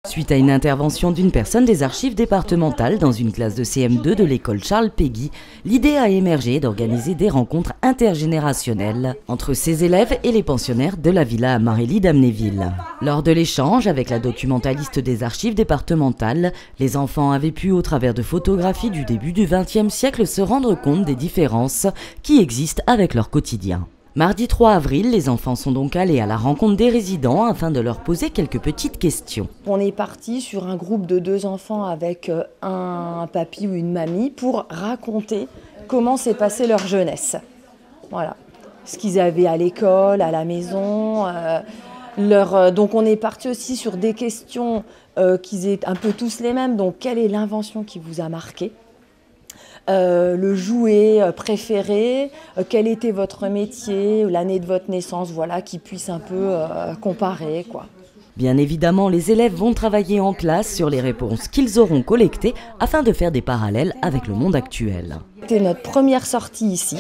Suite à une intervention d'une personne des archives départementales dans une classe de CM2 de l'école Charles Péguy, l'idée a émergé d'organiser des rencontres intergénérationnelles entre ces élèves et les pensionnaires de la villa Amarelli d'Amnéville. Lors de l'échange avec la documentaliste des archives départementales, les enfants avaient pu, au travers de photographies du début du XXe siècle, se rendre compte des différences qui existent avec leur quotidien. Mardi 3 avril, les enfants sont donc allés à la rencontre des résidents afin de leur poser quelques petites questions. On est parti sur un groupe de 2 enfants avec un papy ou une mamie pour raconter comment s'est passée leur jeunesse. Voilà, ce qu'ils avaient à l'école, à la maison. Donc on est parti aussi sur des questions qui étaient un peu tous les mêmes. Donc quelle est l'invention qui vous a marqué ? Le jouet préféré, quel était votre métier, l'année de votre naissance, voilà, qu'ils puissent un peu comparer, quoi. Bien évidemment, les élèves vont travailler en classe sur les réponses qu'ils auront collectées afin de faire des parallèles avec le monde actuel. C'était notre première sortie ici.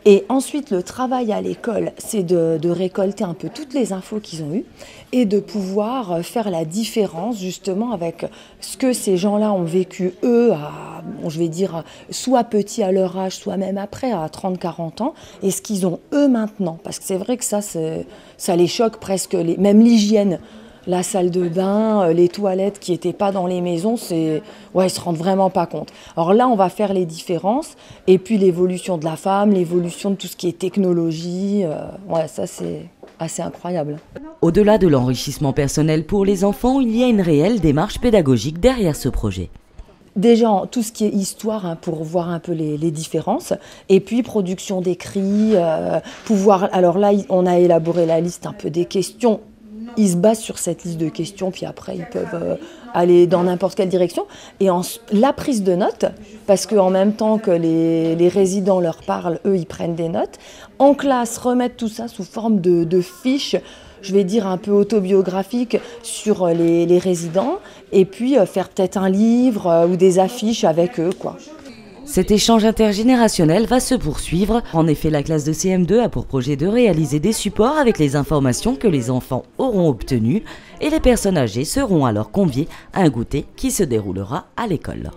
Et ensuite, le travail à l'école, c'est de récolter un peu toutes les infos qu'ils ont eues et de pouvoir faire la différence justement avec ce que ces gens-là ont vécu, eux, je vais dire, soit petits à leur âge, soit même après, à 30-40 ans, et ce qu'ils ont eux maintenant. Parce que c'est vrai que ça les choque presque, même l'hygiène. La salle de bain, les toilettes qui n'étaient pas dans les maisons, ils ne se rendent vraiment pas compte. Alors là, on va faire les différences, et puis l'évolution de la femme, l'évolution de tout ce qui est technologie, ça c'est assez incroyable. Au-delà de l'enrichissement personnel pour les enfants, il y a une réelle démarche pédagogique derrière ce projet. Déjà, tout ce qui est histoire, pour voir un peu les différences, et puis production d'écrits, alors là, on a élaboré la liste un peu des questions. Ils se basent sur cette liste de questions, puis après, ils peuvent aller dans n'importe quelle direction. Et la prise de notes, parce qu'en même temps que les résidents leur parlent, eux, ils prennent des notes. En classe, remettre tout ça sous forme de fiches, je vais dire un peu autobiographiques sur les résidents. Et puis, faire peut-être un livre ou des affiches avec eux, quoi. Cet échange intergénérationnel va se poursuivre. En effet, la classe de CM2 a pour projet de réaliser des supports avec les informations que les enfants auront obtenues et les personnes âgées seront alors conviées à un goûter qui se déroulera à l'école.